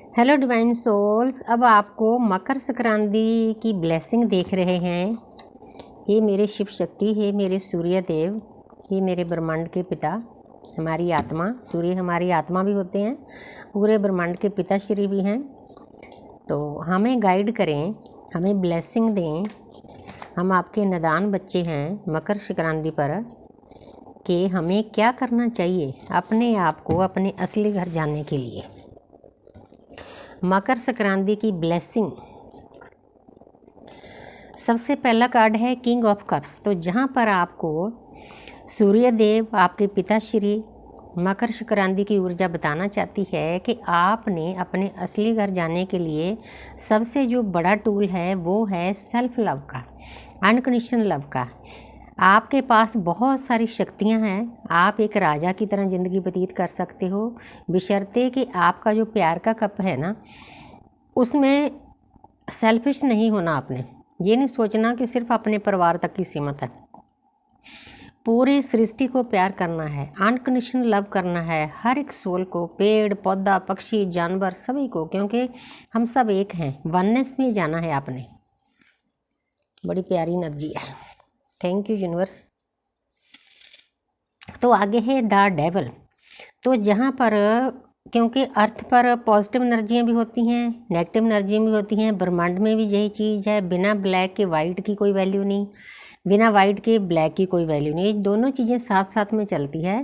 Hello divine souls, अब आपको मकर संक्रांति की ब्लेसिंग देख रहे हैं। ये मेरे शिव शक्ति है, मेरे सूर्य देव, ये मेरे ब्रह्मांड के पिता, हमारी आत्मा। सूर्य हमारी आत्मा भी होते हैं, पूरे ब्रह्मांड के पिता श्री भी हैं। तो हमें गाइड करें, हमें ब्लेसिंग दें। हम आपके नादान बच्चे हैं मकर संक्रांति पर कि हमें क्या करना चाहिए अपने आप को अपने असली घर जाने के लिए। मकर संक्रांति की ब्लेसिंग, सबसे पहला कार्ड है किंग ऑफ कप्स। तो जहाँ पर आपको सूर्य देव, आपके पिताश्री, मकर संक्रांति की ऊर्जा बताना चाहती है कि आपने अपने असली घर जाने के लिए सबसे जो बड़ा टूल है वो है सेल्फ लव का, अनकंडीशनल लव का। आपके पास बहुत सारी शक्तियां हैं, आप एक राजा की तरह ज़िंदगी व्यतीत कर सकते हो, बशर्ते कि आपका जो प्यार का कप है ना, उसमें सेल्फिश नहीं होना। आपने ये नहीं सोचना कि सिर्फ अपने परिवार तक की सीमित है। पूरी सृष्टि को प्यार करना है, अनकंडीशनल लव करना है, हर एक सोल को, पेड़ पौधा पक्षी जानवर सभी को, क्योंकि हम सब एक हैं। वननेस में जाना है आपने। बड़ी प्यारी एनर्जी है। Thank you universe. तो आगे है द डेवल। तो जहाँ पर, क्योंकि अर्थ पर पॉजिटिव एनर्जियाँ भी होती हैं, नेगेटिव एनर्जियाँ भी होती हैं, ब्रह्मांड में भी यही चीज़ है। बिना ब्लैक के वाइट की कोई वैल्यू नहीं, बिना वाइट के ब्लैक की कोई वैल्यू नहीं। ये दोनों चीज़ें साथ साथ में चलती है।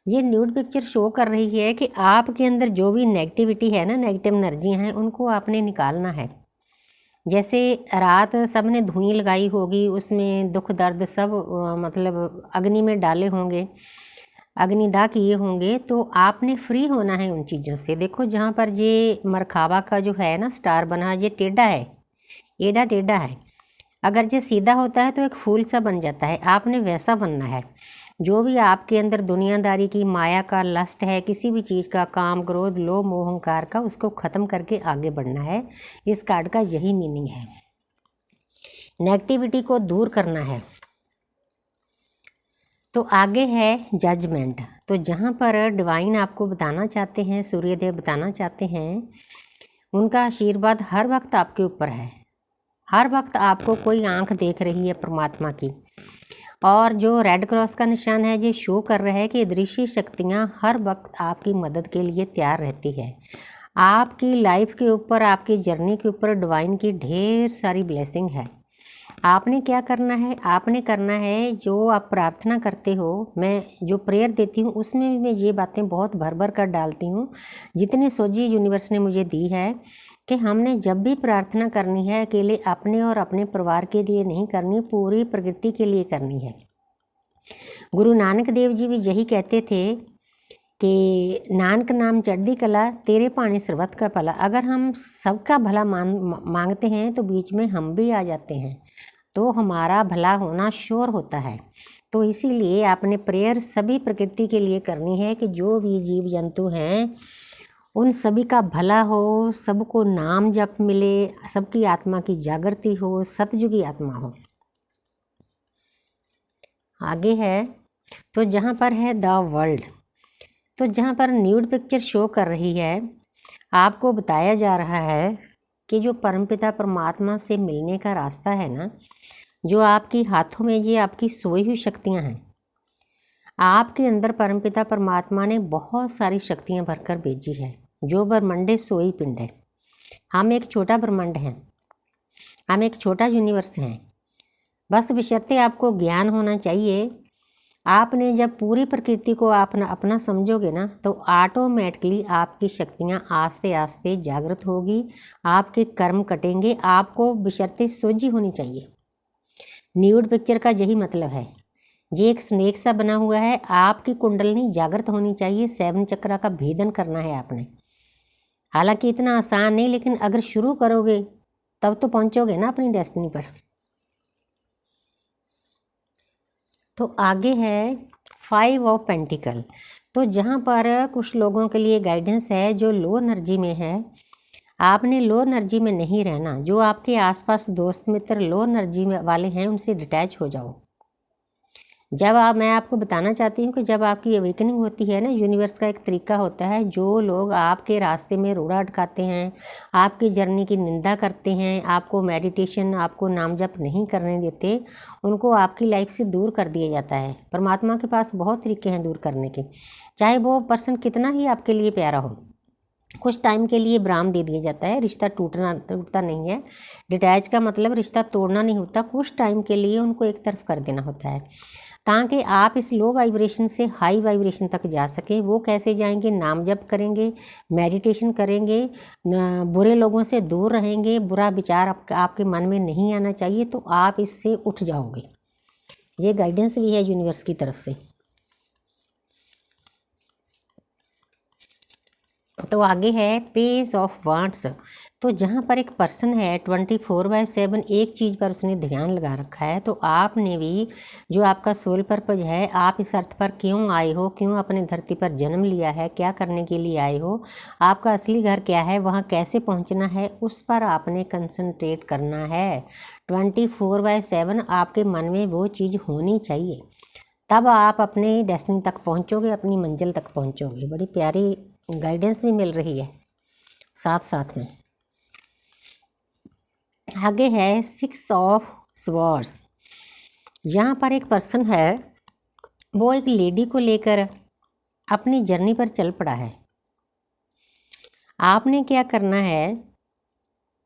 ये न्यूड पिक्चर शो कर रही है कि आपके अंदर जो भी नेगेटिविटी है ना, नेगेटिव एनर्जियाँ हैं, उनको आपने निकालना है। जैसे रात सब ने धुएं लगाई होगी, उसमें दुख दर्द सब मतलब अग्नि में डाले होंगे, अग्निदाह किए होंगे, तो आपने फ्री होना है उन चीज़ों से। देखो जहाँ पर ये मरखाबा का जो है ना स्टार बना, ये टेढ़ा है, एड़ा टेढ़ा है। अगर ये सीधा होता है तो एक फूल सा बन जाता है। आपने वैसा बनना है। जो भी आपके अंदर दुनियादारी की, माया का, लस्ट है, किसी भी चीज़ का, काम क्रोध लोभ मोह अहंकार का, उसको ख़त्म करके आगे बढ़ना है। इस कार्ड का यही मीनिंग है। नेगेटिविटी को दूर करना है। तो आगे है जजमेंट। तो जहाँ पर डिवाइन आपको बताना चाहते हैं, सूर्यदेव बताना चाहते हैं, उनका आशीर्वाद हर वक्त आपके ऊपर है। हर वक्त आपको कोई आंख देख रही है परमात्मा की। और जो रेड क्रॉस का निशान है, ये शो कर रहा है कि दृश्य शक्तियाँ हर वक्त आपकी मदद के लिए तैयार रहती है। आपकी लाइफ के ऊपर, आपकी जर्नी के ऊपर डिवाइन की ढेर सारी ब्लेसिंग है। आपने क्या करना है? आपने करना है जो आप प्रार्थना करते हो, मैं जो प्रेयर देती हूँ उसमें भी मैं ये बातें बहुत भर भर कर डालती हूँ, जितनी सोझी यूनिवर्स ने मुझे दी है, कि हमने जब भी प्रार्थना करनी है अकेले अपने और अपने परिवार के लिए नहीं करनी, पूरी प्रकृति के लिए करनी है। गुरु नानक देव जी भी यही कहते थे कि नानक नाम चढ़दी कला, तेरे पानी सर्वत का भला। अगर हम सबका भला मांगते हैं तो बीच में हम भी आ जाते हैं, तो हमारा भला होना श्योर होता है। तो इसीलिए आपने प्रेयर सभी प्रकृति के लिए करनी है कि जो भी जीव जंतु हैं उन सभी का भला हो, सबको नाम जप मिले, सबकी आत्मा की जागृति हो, सतयुगी आत्मा हो। आगे है तो जहाँ पर है द वर्ल्ड। तो जहाँ पर न्यूड पिक्चर शो कर रही है, आपको बताया जा रहा है कि जो परमपिता परमात्मा से मिलने का रास्ता है ना, जो आपके हाथों में, ये आपकी सोई हुई शक्तियाँ हैं। आपके अंदर परमपिता परमात्मा ने बहुत सारी शक्तियाँ भरकर भेजी है। जो ब्रह्मांडे सोई पिंड है। हम एक छोटा ब्रह्मांड हैं, हम एक छोटा यूनिवर्स हैं। बस बशर्ते आपको ज्ञान होना चाहिए। आपने जब पूरी प्रकृति को आप अपना समझोगे ना, तो ऑटोमेटिकली आपकी शक्तियाँ आस्ते आस्ते जागृत होगी, आपके कर्म कटेंगे। आपको बशर्ते सोझी होनी चाहिए। न्यूड पिक्चर का यही मतलब है। ये एक स्नेक सा बना हुआ है, आपकी कुंडलनी जागृत होनी चाहिए। 7 चक्रा का भेदन करना है आपने। हालांकि इतना आसान नहीं, लेकिन अगर शुरू करोगे तब तो पहुंचोगे ना अपनी डेस्टिनी पर। तो आगे है 5 ऑफ पेंटिकल। तो जहाँ पर कुछ लोगों के लिए गाइडेंस है जो लो एनर्जी में है। आपने लो एनर्जी में नहीं रहना। जो आपके आसपास दोस्त मित्र लो एनर्जी वाले हैं, उनसे डिटैच हो जाओ। मैं आपको बताना चाहती हूँ कि जब आपकी अवेकनिंग होती है ना, यूनिवर्स का एक तरीका होता है, जो लोग आपके रास्ते में रोड़ा अटकाते हैं, आपकी जर्नी की निंदा करते हैं, आपको मेडिटेशन, आपको नाम जप नहीं करने देते, उनको आपकी लाइफ से दूर कर दिया जाता है। परमात्मा के पास बहुत तरीके हैं दूर करने के, चाहे वो पर्सन कितना ही आपके लिए प्यारा हो। कुछ टाइम के लिए विराम दे दिया जाता है, रिश्ता टूटता नहीं है। डिटैच का मतलब रिश्ता तोड़ना नहीं होता, कुछ टाइम के लिए उनको एक तरफ कर देना होता है, ताकि आप इस लो वाइब्रेशन से हाई वाइब्रेशन तक जा सकें। वो कैसे जाएंगे? नाम जप करेंगे, मेडिटेशन करेंगे, बुरे लोगों से दूर रहेंगे, बुरा विचार आपके मन में नहीं आना चाहिए, तो आप इससे उठ जाओगे। ये गाइडेंस भी है यूनिवर्स की तरफ से। तो आगे है पेज ऑफ वांट्स। तो जहाँ पर एक पर्सन है 24/7 एक चीज़ पर उसने ध्यान लगा रखा है, तो आपने भी, जो आपका सोल पर्पज है, आप इस अर्थ पर क्यों आए हो, क्यों अपने धरती पर जन्म लिया है, क्या करने के लिए आए हो, आपका असली घर क्या है, वहाँ कैसे पहुँचना है, उस पर आपने कंसंट्रेट करना है। 24/7 आपके मन में वो चीज़ होनी चाहिए, तब आप अपने डेस्टिनी तक पहुँचोगे, अपनी मंजिल तक पहुँचोगे। बड़ी प्यारी गाइडेंस भी मिल रही है साथ साथ में। आगे है 6 ऑफ स्वॉर्ड्स। यहाँ पर एक पर्सन है, वो एक लेडी को लेकर अपनी जर्नी पर चल पड़ा है। आपने क्या करना है,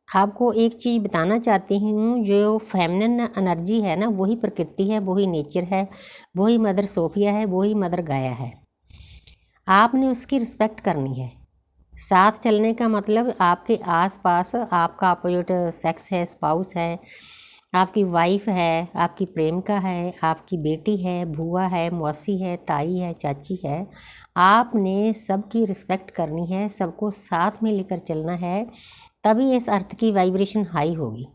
आपको एक चीज़ बताना चाहती हूँ, जो फेमिनिन एनर्जी है ना, वही प्रकृति है, वही नेचर है, वही मदर सोफिया है, वही मदर गाया है। आपने उसकी रिस्पेक्ट करनी है। साथ चलने का मतलब आपके आसपास आपका अपोजिट सेक्स है, स्पाउस है, आपकी वाइफ है, आपकी प्रेमिका है, आपकी बेटी है, बुआ है, मौसी है, ताई है, चाची है, आपने सबकी रिस्पेक्ट करनी है, सबको साथ में लेकर चलना है, तभी इस अर्थ की वाइब्रेशन हाई होगी।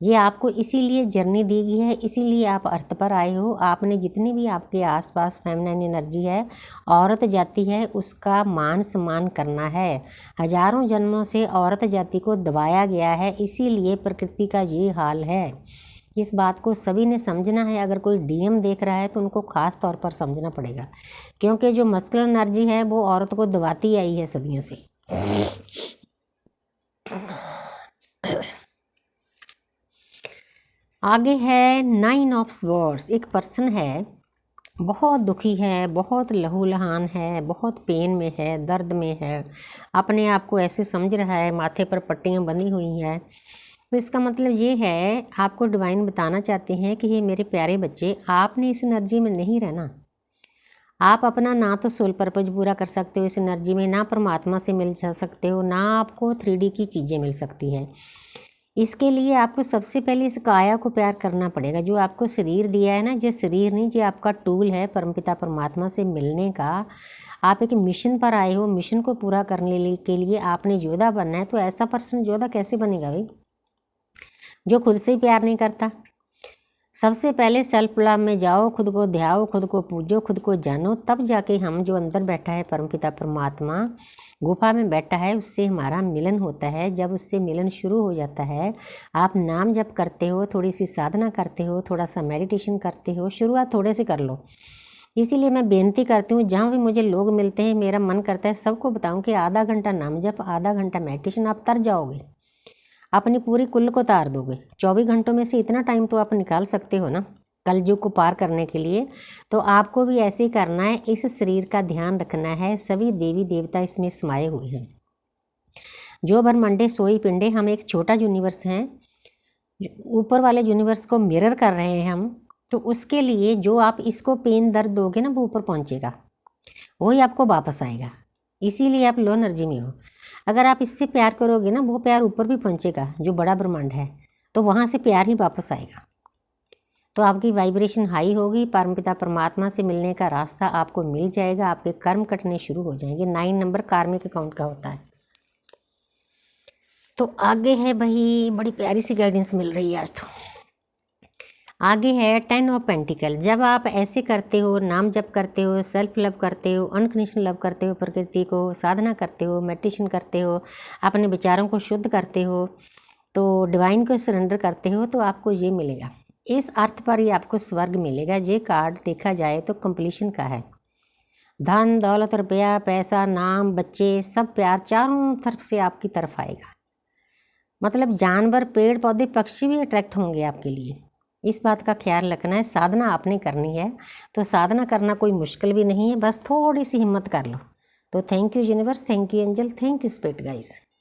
ये आपको इसीलिए जर्नी दी गई है, इसीलिए आप अर्थ पर आए हो। आपने जितनी भी आपके आसपास फेमिनिन एनर्जी है, औरत जाति है, उसका मान सम्मान करना है। हजारों जन्मों से औरत जाति को दबाया गया है, इसीलिए प्रकृति का ये हाल है। इस बात को सभी ने समझना है। अगर कोई डीएम देख रहा है तो उनको खास तौर पर समझना पड़ेगा, क्योंकि जो मस्कुलिन एनर्जी है वो औरत को दबाती आई है सदियों से। आगे है 9 ऑफ स्वॉर्ड्स। एक पर्सन है, बहुत दुखी है, बहुत लहूलुहान है, बहुत पेन में है, दर्द में है, अपने आप को ऐसे समझ रहा है, माथे पर पट्टियाँ बंधी हुई हैं। तो इसका मतलब ये है, आपको डिवाइन बताना चाहते हैं कि ये मेरे प्यारे बच्चे, आपने इस एनर्जी में नहीं रहना। आप अपना ना तो सोल पर्पज पूरा कर सकते हो इस एनर्जी में, ना परमात्मा से मिल सकते हो, ना आपको 3D की चीज़ें मिल सकती हैं। इसके लिए आपको सबसे पहले इस काया को प्यार करना पड़ेगा। जो आपको शरीर दिया है ना, ये शरीर नहीं, ये आपका टूल है परमपिता परमात्मा से मिलने का। आप एक मिशन पर आए हो, मिशन को पूरा करने के लिए आपने योद्धा बनना है। तो ऐसा पर्सन योद्धा कैसे बनेगा भाई, जो खुद से ही प्यार नहीं करता। सबसे पहले सेल्फ लव में जाओ, खुद को ध्याओ, खुद को पूजो, खुद को जानो, तब जाके हम, जो अंदर बैठा है परमपिता परमात्मा गुफा में बैठा है, उससे हमारा मिलन होता है। जब उससे मिलन शुरू हो जाता है, आप नाम जप करते हो, थोड़ी सी साधना करते हो, थोड़ा सा मेडिटेशन करते हो, शुरुआत थोड़े से कर लो। इसीलिए मैं बेनती करती हूँ, जहाँ भी मुझे लोग मिलते हैं, मेरा मन करता है सबको बताऊँ कि आधा घंटा नाम जप, आधा घंटा मेडिटेशन, आप तर जाओगे, अपनी पूरी कुल को तार दोगे। 24 घंटों में से इतना टाइम तो आप निकाल सकते हो ना कलयुग को पार करने के लिए। तो आपको भी ऐसे ही करना है, इस शरीर का ध्यान रखना है। सभी देवी देवता इसमें समाये हुए हैं। जो ब्रह्मांडे सोई पिंडे, हम एक छोटा यूनिवर्स हैं, ऊपर वाले यूनिवर्स को मिरर कर रहे हैं हम। तो उसके लिए जो आप इसको पेन दर्द दोगे ना, वो ऊपर पहुँचेगा, वही आपको वापस आएगा। इसीलिए आप लो एनर्जी में हो। अगर आप इससे प्यार करोगे ना, वो प्यार ऊपर भी पहुँचेगा, जो बड़ा ब्रह्मांड है, तो वहाँ से प्यार ही वापस आएगा। तो आपकी वाइब्रेशन हाई होगी, परमपिता परमात्मा से मिलने का रास्ता आपको मिल जाएगा, आपके कर्म कटने शुरू हो जाएंगे। 9 नंबर कार्मिक अकाउंट का होता है। तो आगे है भाई, बड़ी प्यारी सी गाइडेंस मिल रही है आज तो। आगे है 10 ऑफ पेंटिकल। जब आप ऐसे करते हो, नाम जप करते हो, सेल्फ लव करते हो, अनकंडीशनल लव करते हो, प्रकृति को साधना करते हो, मेडिटेशन करते हो, अपने विचारों को शुद्ध करते हो, तो डिवाइन को सरेंडर करते हो, तो आपको ये मिलेगा। इस अर्थ पर ही आपको स्वर्ग मिलेगा। ये कार्ड देखा जाए तो कंप्लीशन का है। धन दौलत रुपया पैसा नाम बच्चे सब प्यार चारों तरफ से आपकी तरफ आएगा। मतलब जानवर पेड़ पौधे पक्षी भी अट्रैक्ट होंगे आपके लिए। इस बात का ख्याल रखना है। साधना आपने करनी है तो साधना करना कोई मुश्किल भी नहीं है, बस थोड़ी सी हिम्मत कर लो। तो thank you universe, thank you angel, thank you spirit guys.